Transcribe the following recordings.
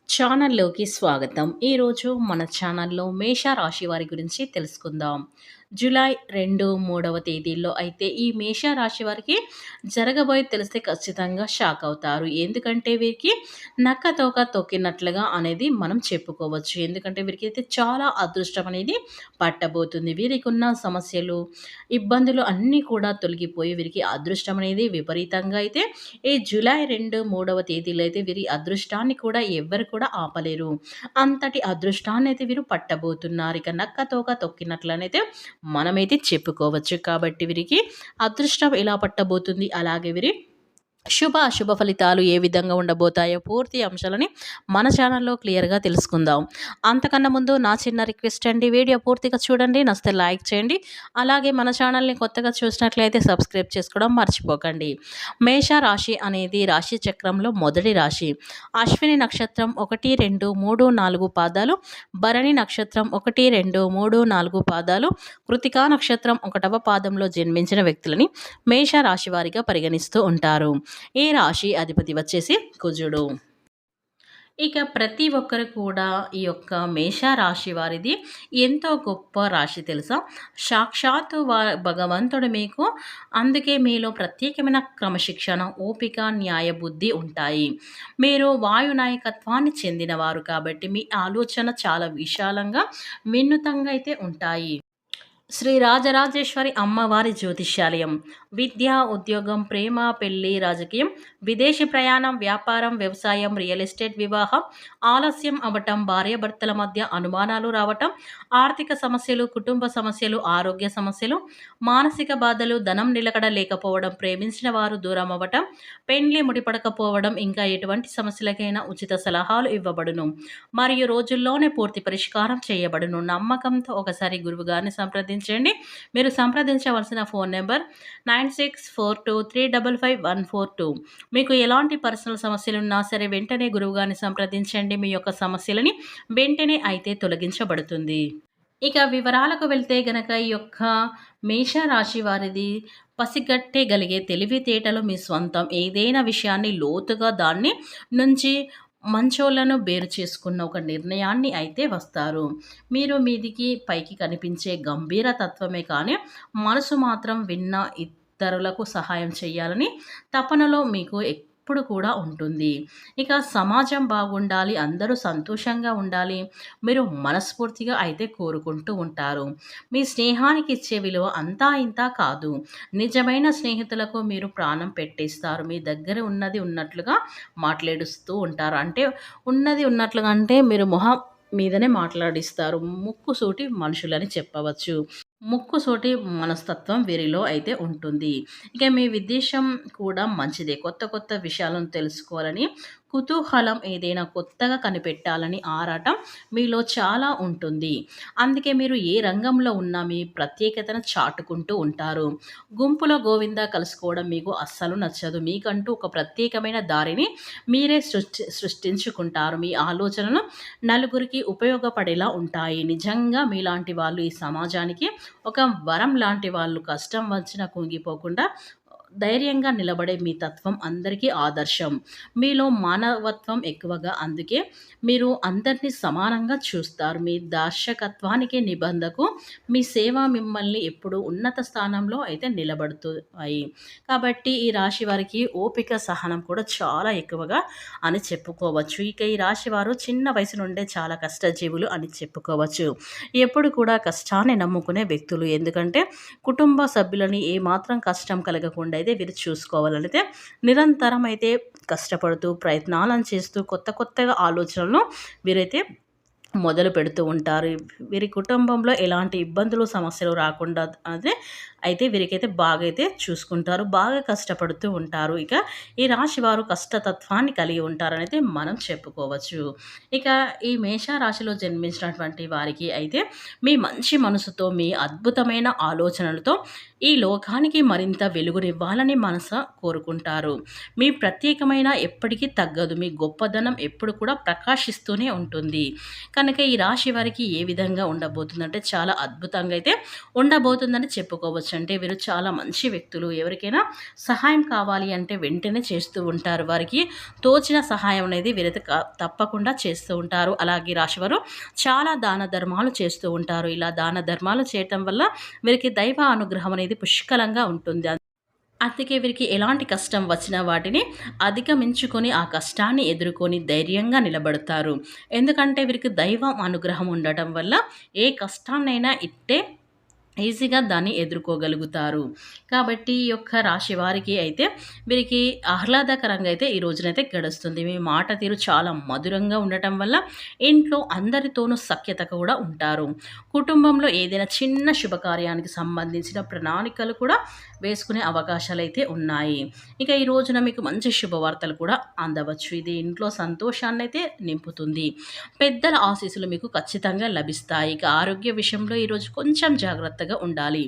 ఛానల్లోకి స్వాగతం. ఈరోజు మన ఛానల్లో మేషరాశి వారి గురించి తెలుసుకుందాం. జూలై 2, 3వ తేదీల్లో అయితే ఈ మేషరాశి వారికి జరగబోయేది తెలిస్తే ఖచ్చితంగా షాక్ అవుతారు. ఎందుకంటే వీరికి నక్క తోక తొక్కినట్లుగా అనేది మనం చెప్పుకోవచ్చు. ఎందుకంటే వీరికైతే చాలా అదృష్టం అనేది పట్టబోతుంది. వీరికున్న సమస్యలు, ఇబ్బందులు అన్నీ కూడా తొలగిపోయి వీరికి అదృష్టం అనేది విపరీతంగా అయితే ఈ జూలై 2, 3వ తేదీలో అయితే వీరి అదృష్టాన్ని కూడా ఎవ్వరు కూడా ఆపలేరు. అంతటి అదృష్టాన్నయితే వీరు పట్టబోతున్నారు. ఇక నక్క తోక తొక్కినట్లనైతే మనమైతే చెప్పుకోవచ్చు. కాబట్టి వీరికి అదృష్టం ఎలా పట్టబోతుంది, అలాగే వీరి శుభ, అశుభ ఫలితాలు ఏ విధంగా ఉండబోతాయో పూర్తి అంశాలని మన ఛానల్లో క్లియర్‌గా తెలుసుకుందాం. అంతకన్నా ముందు నా చిన్న రిక్వెస్ట్ అండి. వీడియో పూర్తిగా చూడండి. నచ్చితే లైక్ చేయండి. అలాగే మన ఛానల్‌ని కొత్తగా చూసినట్లయితే సబ్స్క్రైబ్ చేసుకోవడం మర్చిపోకండి. మేష రాశి అనేది రాశి చక్రంలో మొదటి రాశి. అశ్విని నక్షత్రం 1, 2, 3, 4 పాదాలు, భరణి నక్షత్రం 1, 2, 3, 4 పాదాలు, కృతికా నక్షత్రం 1వ పాదంలో జన్మించిన వ్యక్తులని మేష రాశి వారిగా పరిగణిస్తూ ఉంటారు. ఈ రాశి అధిపతి వచ్చేసి కుజుడు. ఇక ప్రతి ఒక్కరు కూడా ఈ యొక్క మేష రాశి వారిది ఎంతో గొప్ప రాశి తెలుసా? సాక్షాత్తు భగవంతుడు మీకు అందుకే మీలో ప్రత్యేకమైన క్రమశిక్షణ, ఓపిక, న్యాయ బుద్ధి ఉంటాయి. మీరు వాయు నాయకత్వాన్ని చెందినవారు కాబట్టి మీ ఆలోచన చాలా విశాలంగా, వినూతంగా అయితే ఉంటాయి. శ్రీ రాజరాజేశ్వరి అమ్మవారి జ్యోతిష్యాలయం. విద్య, ఉద్యోగం, ప్రేమ, పెళ్లి, రాజకీయం, విదేశీ ప్రయాణం, వ్యాపారం, వ్యవసాయం, రియల్ ఎస్టేట్, వివాహం, ఆలస్యం అవ్వటం, భార్యాభర్తల మధ్య అనుమానాలు రావటం, ఆర్థిక సమస్యలు, కుటుంబ సమస్యలు, ఆరోగ్య సమస్యలు, మానసిక బాధలు, ధనం నిలకడ లేకపోవడం, ప్రేమించిన వారు దూరం అవ్వటం, పెండ్లి ముడిపడకపోవడం, ఇంకా ఎటువంటి సమస్యలకైనా ఉచిత సలహాలు ఇవ్వబడును. మరియు రోజుల్లోనే పూర్తి పరిష్కారం చేయబడును. నమ్మకంతో ఒకసారి గురువుగారిని సంప్రదించండి. మీరు సంప్రదించవలసిన ఫోన్ నెంబర్ 9642355142. మీకు ఎలాంటి పర్సనల్ సమస్యలున్నా సరే వెంటనే గురువుగారిని సంప్రదించండి. మీ యొక్క సమస్యలని వెంటనే అయితే తొలగించబడుతుంది. ఇక వివరాలకు వెళ్తే గనక ఈ యొక్క మేషరాశి వారిది పసిగట్టగలిగే తెలివితేటలు మీ స్వంతం. ఏదైనా విషయాన్ని లోతుగా దాన్ని నుంచి మంచోళ్ళను వేరు చేసుకున్న ఒక నిర్ణయాన్ని అయితే వస్తారు. మీరు మీదికి పైకి కనిపించే గంభీర తత్వమే కానీ మనసు మాత్రం విన్న ఇతరులకు సహాయం చేయాలని తపనలో మీకు ఎప్పుడు కూడా ఉంటుంది. ఇక సమాజం బాగుండాలి, అందరూ సంతోషంగా ఉండాలి, మీరు మనస్ఫూర్తిగా అయితే కోరుకుంటూ ఉంటారు. మీ స్నేహానికి ఇచ్చే విలువ అంతా ఇంతా కాదు. నిజమైన స్నేహితులకు మీరు ప్రాణం పెట్టేస్తారు. మీ దగ్గర ఉన్నది ఉన్నట్లుగా మాట్లాడుస్తూ ఉంటారు. అంటే ఉన్నది ఉన్నట్లుగా అంటే మీరు మొహం మీదనే మాట్లాడిస్తారు. ముక్కుసూటి మనుషులని చెప్పవచ్చు. ముక్కుసూటి మనస్తత్వం వీరిలో అయితే ఉంటుంది. ఇక మీ ఉద్దేశ్యం కూడా మంచిదే. కొత్త కొత్త విషయాలను తెలుసుకోవాలని కుతూహలం, ఏదైనా కొత్తగా కనిపెట్టాలని ఆరాటం మీలో చాలా ఉంటుంది. అందుకే మీరు ఏ రంగంలో ఉన్నా మీ ప్రత్యేకతను చాటుకుంటూ ఉంటారు. గుంపులో గోవిందా కలుసుకోవడం మీకు అస్సలు నచ్చదు. మీకంటూ ఒక ప్రత్యేకమైన దారిని మీరే సృష్టించుకుంటారు. మీ ఆలోచనలు నలుగురికి ఉపయోగపడేలా ఉంటాయి. నిజంగా మీలాంటి వాళ్ళు ఈ సమాజానికి ఒక వరం లాంటి వాళ్ళు. కష్టం వచ్చినా కుంగిపోకుండా ధైర్యంగా నిలబడే మీ తత్వం అందరికీ ఆదర్శం. మీలో మానవత్వం ఎక్కువగా, అందుకే మీరు అందరినీ సమానంగా చూస్తారు. మీ దర్శకత్వానికి నిబంధకు మీ సేవ మిమ్మల్ని ఎప్పుడు ఉన్నత స్థానంలో అయితే నిలబడుతాయి. కాబట్టి ఈ రాశి వారికి ఓపిక, సహనం కూడా చాలా ఎక్కువగా అని చెప్పుకోవచ్చు. ఇక ఈ రాశి వారు చిన్న వయసు నుండే చాలా కష్టజీవులు అని చెప్పుకోవచ్చు. ఎప్పుడు కూడా కష్టాన్ని నమ్ముకునే వ్యక్తులు. ఎందుకంటే కుటుంబ సభ్యులని ఏమాత్రం కష్టం కలగకుండా అయితే వీరు చూసుకోవాలనైతే నిరంతరం అయితే కష్టపడుతూ ప్రయత్నాలను చేస్తూ కొత్త కొత్తగా ఆలోచనలను వీరైతే మొదలు పెడుతూ ఉంటారు. వీరి కుటుంబంలో ఎలాంటి ఇబ్బందులు, సమస్యలు రాకుండా అయితే వీరికైతే బాగా అయితే చూసుకుంటారు. బాగా కష్టపడుతూ ఉంటారు. ఇక ఈ రాశి వారు కష్టతత్వాన్ని కలిగి ఉంటారనైతే మనం చెప్పుకోవచ్చు. ఇక ఈ మేష రాశిలో జన్మించినటువంటి వారికి అయితే మీ మంచి మనసుతో, మీ అద్భుతమైన ఆలోచనలతో ఈ లోకానికి మరింత వెలుగునివ్వాలని కోరుకుంటారు. మీ ప్రత్యేకమైన ఎప్పటికీ తగ్గదు. మీ గొప్పదనం ఎప్పుడు కూడా ప్రకాశిస్తూనే ఉంటుంది. కనుక ఈ రాశి వారికి ఏ విధంగా ఉండబోతుందంటే చాలా అద్భుతంగా అయితే ఉండబోతుందని చెప్పుకోవచ్చు. అంటే వీరు చాలా మంచి వ్యక్తులు. ఎవరికైనా సహాయం కావాలి అంటే వెంటనే చేస్తూ ఉంటారు. వారికి తోచిన సహాయం అనేది వీరైతే తప్పకుండా చేస్తూ ఉంటారు. అలాగే రాశివారు చాలా దాన ధర్మాలు చేస్తూ ఉంటారు. ఇలా దాన ధర్మాలు చేయటం వల్ల వీరికి దైవ అనుగ్రహం అనేది పుష్కలంగా ఉంటుంది. అందుకే వీరికి ఎలాంటి కష్టం వచ్చినా వాటిని అధిగమించుకొని ఆ కష్టాన్ని ఎదుర్కొని ధైర్యంగా నిలబడతారు. ఎందుకంటే వీరికి దైవం అనుగ్రహం ఉండటం వల్ల ఏ కష్టాన్నైనా ఇట్టే ఈజీగా దాన్ని ఎదుర్కోగలుగుతారు. కాబట్టి ఈ యొక్క రాశి వారికి అయితే వీరికి ఆహ్లాదకరంగా అయితే ఈ రోజునైతే గడుస్తుంది. మీ మాట తీరు చాలా మధురంగా ఉండటం వల్ల ఇంట్లో అందరితోనూ సఖ్యత కూడా ఉంటారు. కుటుంబంలో ఏదైనా చిన్న శుభకార్యానికి సంబంధించిన ప్రణాళికలు కూడా వేసుకునే అవకాశాలైతే ఉన్నాయి. ఇక ఈ రోజున మీకు మంచి శుభవార్తలు కూడా అందవచ్చు. ఇది ఇంట్లో సంతోషాన్నైతే నింపుతుంది. పెద్దల ఆశీస్సులు మీకు ఖచ్చితంగా లభిస్తాయి. ఇక ఆరోగ్య విషయంలో ఈరోజు కొంచెం జాగ్రత్తగా ఉండాలి.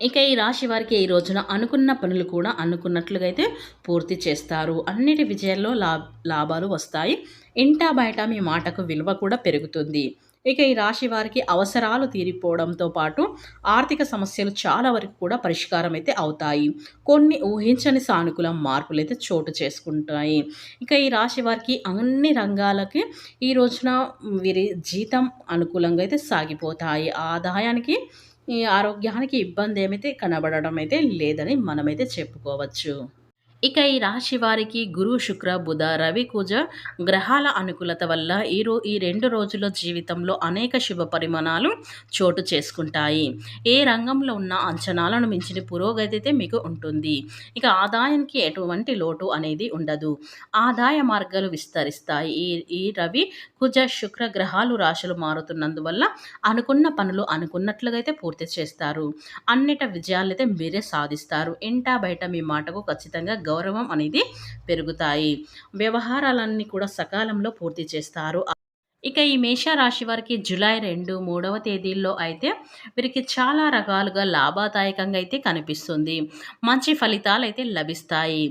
ఇక ఈ రాశి వారికి ఈ రోజున అనుకున్న పనులు కూడా అనుకున్నట్లుగా అయితే పూర్తి చేస్తారు. అన్నిటి విజయాల్లో లాభాలు వస్తాయి. ఇంటా బయట మీ మాటకు విలువ కూడా పెరుగుతుంది. ఇక ఈ రాశి వారికి అవసరాలు తీరిపోవడంతో పాటు ఆర్థిక సమస్యలు చాలా వరకు కూడా పరిష్కారం అయితే అవుతాయి. కొన్ని ఊహించని సానుకూల మార్పులు అయితే చోటు చేసుకుంటాయి. ఇక ఈ రాశి వారికి అన్ని రంగాలకి ఈ రోజున వీరి జీతం అనుకూలంగా అయితే సాగిపోతాయి. ఆదాయానికి ఈ ఆరోగ్యానికి ఇబ్బంది ఏమైతే కనబడడం అయితే లేదని మనమైతే చెప్పుకోవచ్చు. ఇక ఈ రాశి వారికి గురు, శుక్ర, బుధ, రవి, కుజ గ్రహాల అనుకూలత వల్ల ఈ 2 రోజుల జీవితంలో అనేక శుభ పరిమాణాలు చోటు చేసుకుంటాయి. ఏ రంగంలో ఉన్న అంచనాలను మించిన పురోగతి అయితే మీకు ఉంటుంది. ఇక ఆదాయానికి ఎటువంటి లోటు అనేది ఉండదు. ఆదాయ మార్గాలు విస్తరిస్తాయి. ఈ రవి, కుజ, శుక్ర గ్రహాలు రాశులు మారుతున్నందువల్ల అనుకున్న పనులు అనుకున్నట్లుగా అయితే పూర్తి చేస్తారు. అన్నిట విజయాలైతే మీరే సాధిస్తారు. ఇంటా బయట మీ మాటకు ఖచ్చితంగా గౌరవం అనేది పెరుగుతాయి. వ్యవహారాలన్నీ కూడా సకాలంలో పూర్తి చేస్తారు. ఇక ఈ మేషరాశి వారికి జూలై 2, 3వ తేదీల్లో అయితే వీరికి చాలా రకాలుగా లాభదాయకంగా అయితే కనిపిస్తుంది. మంచి ఫలితాలు అయితే లభిస్తాయి.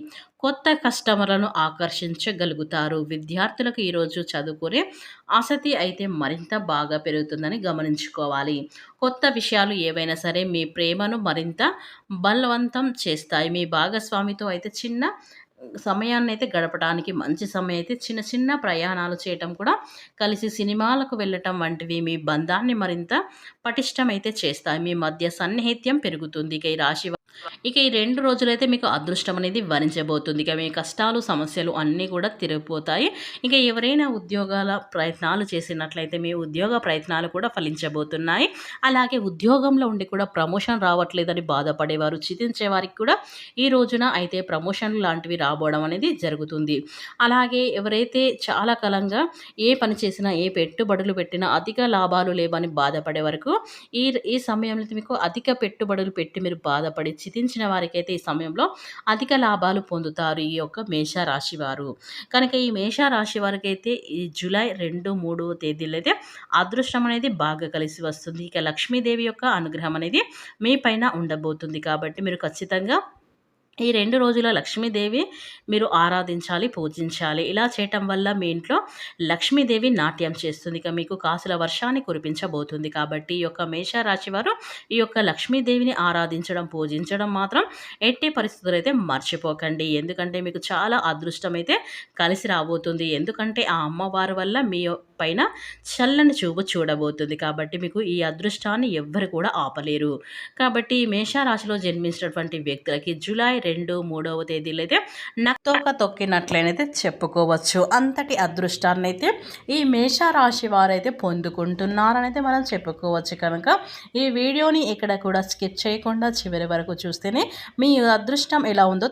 కొత్త కస్టమర్లను ఆకర్షించగలుగుతారు. విద్యార్థులకు ఈరోజు చదువుకునే ఆసక్తి అయితే మరింత బాగా పెరుగుతుందని గమనించుకోవాలి. కొత్త విషయాలు ఏవైనా సరే మీ ప్రేమను మరింత బలవంతం చేస్తాయి. మీ భాగస్వామితో అయితే చిన్న సమయాన్నైతే గడపడానికి మంచి సమయం అయితే చిన్న చిన్న ప్రయాణాలు చేయటం కూడా కలిసి సినిమాలకు వెళ్ళటం వంటివి మీ బంధాన్ని మరింత పటిష్టమైతే చేస్తాయి. మీ మధ్య సన్నిహిత్యం పెరుగుతుంది. ఇక ఈ 2 రోజులైతే మీకు అదృష్టం అనేది వరించబోతుంది. ఇక మీ కష్టాలు సమస్యలు అన్నీ కూడా తిరిగిపోతాయి. ఇక ఎవరైనా ఉద్యోగాల ప్రయత్నాలు చేసినట్లయితే మీ ఉద్యోగ ప్రయత్నాలు కూడా ఫలించబోతున్నాయి. అలాగే ఉద్యోగంలో ఉండి కూడా ప్రమోషన్ రావట్లేదని బాధపడేవారు, చింతించే వారికి కూడా ఈ రోజున అయితే ప్రమోషన్లు లాంటివి రాబోవడం అనేది జరుగుతుంది. అలాగే ఎవరైతే చాలా కాలంగా ఏ పని చేసినా ఏ పెట్టుబడులు పెట్టినా అధిక లాభాలు లేవని బాధపడే వరకు ఈ ఈ సమయంలో మీకు అధిక పెట్టుబడులు పెట్టి మీరు బాధపడి చింతించిన వారికైతే ఈ సమయంలో అధిక లాభాలు పొందుతారు ఈ యొక్క మేషరాశి వారు. కనుక ఈ మేషరాశి వారికైతే ఈ జూలై 2, 3 తేదీలు అయితే అదృష్టం అనేది బాగా కలిసి వస్తుంది. ఇక లక్ష్మీదేవి యొక్క అనుగ్రహం అనేది మీ పైన ఉండబోతుంది. కాబట్టి మీరు ఖచ్చితంగా ఈ 2 రోజుల లక్ష్మీదేవి మీరు ఆరాధించాలి, పూజించాలి. ఇలా చేయటం వల్ల మీ ఇంట్లో లక్ష్మీదేవి నాట్యం చేస్తుంది. ఇక మీకు కాసుల వర్షాన్ని కురిపించబోతుంది. కాబట్టి ఈ యొక్క మేషరాశి వారు ఈ యొక్క లక్ష్మీదేవిని ఆరాధించడం, పూజించడం మాత్రం ఎట్టి పరిస్థితులు అయితే మర్చిపోకండి. ఎందుకంటే మీకు చాలా అదృష్టం అయితే కలిసి రాబోతుంది. ఎందుకంటే ఆ అమ్మవారి వల్ల మీ పైన చల్లని చూపు చూడబోతుంది. కాబట్టి మీకు ఈ అదృష్టాన్ని ఎవ్వరు కూడా ఆపలేరు. కాబట్టి మేషరాశిలో జన్మించినటువంటి వ్యక్తులకి జూలై 2, 3వ తేదీలో అయితే నక్తోక తొక్కినట్లయితే చెప్పుకోవచ్చు. అంతటి అదృష్టాన్ని అయితే ఈ మేషరాశి వారైతే పొందుకుంటున్నారని అయితే మనం చెప్పుకోవచ్చు. కనుక ఈ వీడియోని ఇక్కడ కూడా స్కిప్ చేయకుండా చివరి వరకు చూస్తేనే మీ అదృష్టం ఎలా ఉందో